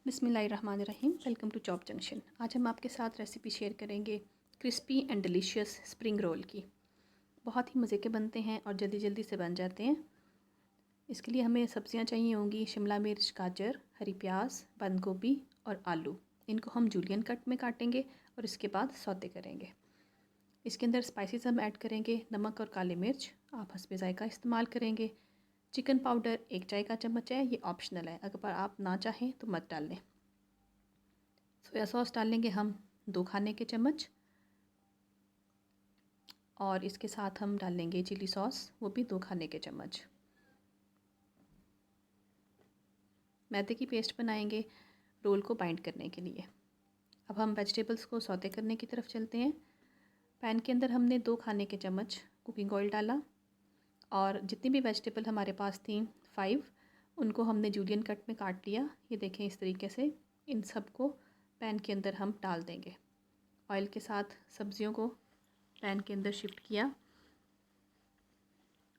बिस्मिल्लाहिर्रहमानिर्रहीम। Welcome to Chop Junction. आज हम आपके साथ रेसिपी शेयर करेंगे crispy and delicious spring roll की। बहुत ही मज़े के बनते हैं और जल्दी जल्दी से बन जाते हैं। इसके लिए हमें सब्जियां चाहिए होंगी शिमला मिर्च, गाजर, हरी प्याज, बंद गोभी और आलू। इनको हम जूलियन कट में काटेंगे और इसके बाद सौते करेंगे। इसके अंदर स्पाइसेस हम ऐड करेंगे नमक और काली मिर्च, आप हस्बे ज़ायका इस्तेमाल करेंगे। चिकन पाउडर 1 चाय का चम्मच है, ये ऑप्शनल है, अगर आप ना चाहें तो मत डाल लें। सोया सॉस डाल लेंगे हम 2 खाने के चम्मच और इसके साथ हम डाल लेंगे चिली सॉस, वो भी 2 खाने के चम्मच। मैदे की पेस्ट बनाएंगे रोल को बाइंड करने के लिए। अब हम वेजिटेबल्स को सौते करने की तरफ चलते हैं। पैन के अंदर हमने 2 खाने के चम्मच कुकिंग ऑयल डाला और जितनी भी वेजिटेबल हमारे पास थी 5, उनको हमने जूलियन कट में काट लिया। ये देखें इस तरीके से इन सब को पैन के अंदर हम डाल देंगे। ऑयल के साथ सब्जियों को पैन के अंदर शिफ्ट किया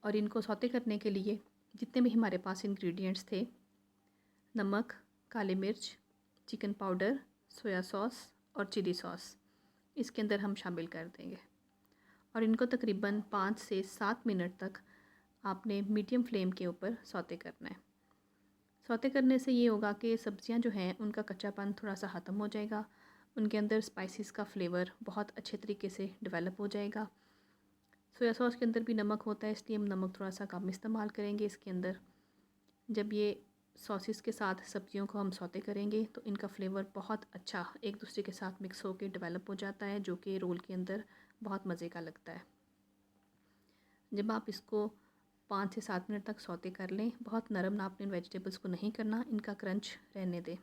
और इनको सौते करने के लिए जितने भी हमारे पास इंग्रेडिएंट्स थे, नमक, काली मिर्च, चिकन पाउडर, सोया सॉस और चिली सॉस, इसके अंदर हम शामिल कर देंगे और इनको तकरीबन 5 से 7 मिनट तक आपने मीडियम फ्लेम के ऊपर सौते करना है। सौते करने से ये होगा कि सब्जियां जो हैं उनका कच्चापन थोड़ा सा ख़त्म हो जाएगा, उनके अंदर स्पाइसेस का फ्लेवर बहुत अच्छे तरीके से डेवलप हो जाएगा। सोया सॉस के अंदर भी नमक होता है, इसलिए हम नमक थोड़ा सा कम इस्तेमाल करेंगे इसके अंदर। जब ये सॉसेस के साथ सब्जियों को हम सौते करेंगे तो इनका फ्लेवर बहुत अच्छा एक दूसरे के साथ मिक्स होकर डेवलप हो जाता है, जो कि रोल के अंदर बहुत मज़े का लगता है। जब आप इसको 5 से 7 मिनट तक सौते कर लें, बहुत नरम ना आपने इन वेजिटेबल्स को नहीं करना, इनका क्रंच रहने दें।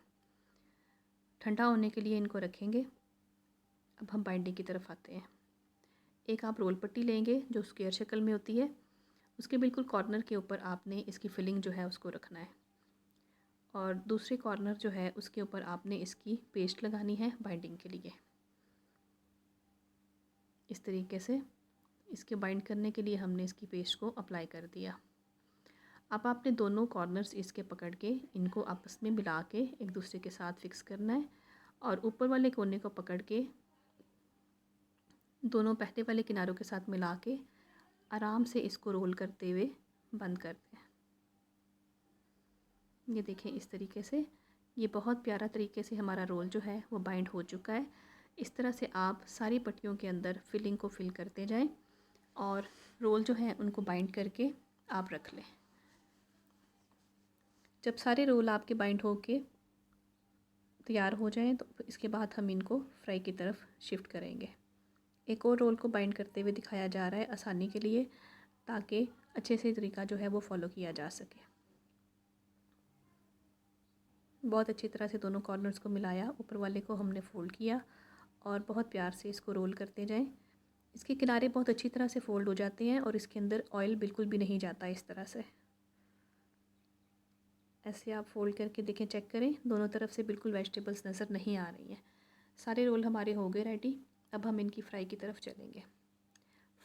ठंडा होने के लिए इनको रखेंगे। अब हम बाइंडिंग की तरफ आते हैं। एक आप रोल पट्टी लेंगे जो स्क्वायर शक्ल में होती है, उसके बिल्कुल कॉर्नर के ऊपर आपने इसकी फिलिंग जो है उसको रखना है और दूसरे कॉर्नर जो है उसके ऊपर आपने इसकी पेस्ट लगानी है बाइंडिंग के लिए। इस तरीके से इसके बाइंड करने के लिए हमने इसकी पेस्ट को अप्लाई कर दिया। अब आपने दोनों कॉर्नर्स इसके पकड़ के इनको आपस में मिला के एक दूसरे के साथ फिक्स करना है और ऊपर वाले कोने को पकड़ के दोनों पहले वाले किनारों के साथ मिला के आराम से इसको रोल करते हुए बंद कर दें। ये देखें इस तरीके से ये बहुत प्यारा तरीके से हमारा रोल जो है वो बाइंड हो चुका है। इस तरह से आप सारी पट्टियों के अंदर फिलिंग को फिल करते जाएं और रोल जो है उनको बाइंड करके आप रख लें। जब सारे रोल आपके बाइंड हो के तैयार हो जाएं तो इसके बाद हम इनको फ्राई की तरफ शिफ्ट करेंगे। एक और रोल को बाइंड करते हुए दिखाया जा रहा है आसानी के लिए, ताकि अच्छे से तरीका जो है वो फॉलो किया जा सके। बहुत अच्छी तरह से दोनों कॉर्नर्स को मिलाया, ऊपर वाले को हमने फोल्ड किया और बहुत प्यार से इसको रोल करते जाएं। इसके किनारे बहुत अच्छी तरह से फोल्ड हो जाते हैं और इसके अंदर ऑयल बिल्कुल भी नहीं जाता। इस तरह से ऐसे आप फोल्ड करके देखें, चेक करें दोनों तरफ से बिल्कुल वेजिटेबल्स नज़र नहीं आ रही हैं। सारे रोल हमारे हो गए रेडी। अब हम इनकी फ्राई की तरफ चलेंगे।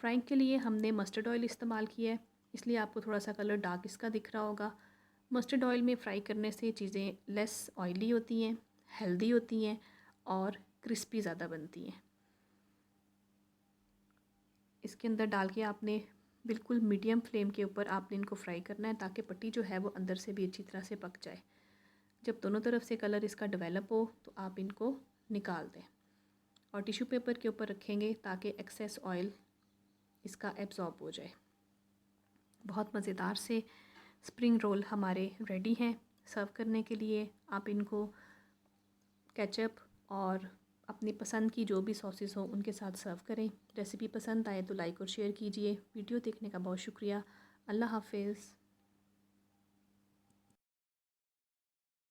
फ्राइंग के लिए हमने मस्टर्ड ऑयल इस्तेमाल किया है, इसलिए आपको थोड़ा सा कलर डार्क इसका दिख रहा होगा। मस्टर्ड ऑयल में फ्राई करने से चीज़ें लेस ऑयली होती हैं, हेल्दी होती हैं और क्रिस्पी ज़्यादा बनती हैं। इसके अंदर डाल के आपने बिल्कुल मीडियम फ्लेम के ऊपर आपने इनको फ्राई करना है, ताकि पट्टी जो है वो अंदर से भी अच्छी तरह से पक जाए। जब दोनों तरफ से कलर इसका डेवलप हो तो आप इनको निकाल दें और टिश्यू पेपर के ऊपर रखेंगे ताकि एक्सेस ऑयल इसका एब्जॉर्ब हो जाए। बहुत मज़ेदार से स्प्रिंग रोल हमारे रेडी हैं सर्व करने के लिए। आप इनको केचप और अपनी पसंद की जो भी सॉसेस हो उनके साथ सर्व करें। रेसिपी पसंद आए तो लाइक और शेयर कीजिए। वीडियो देखने का बहुत शुक्रिया। अल्लाह हाफिज़।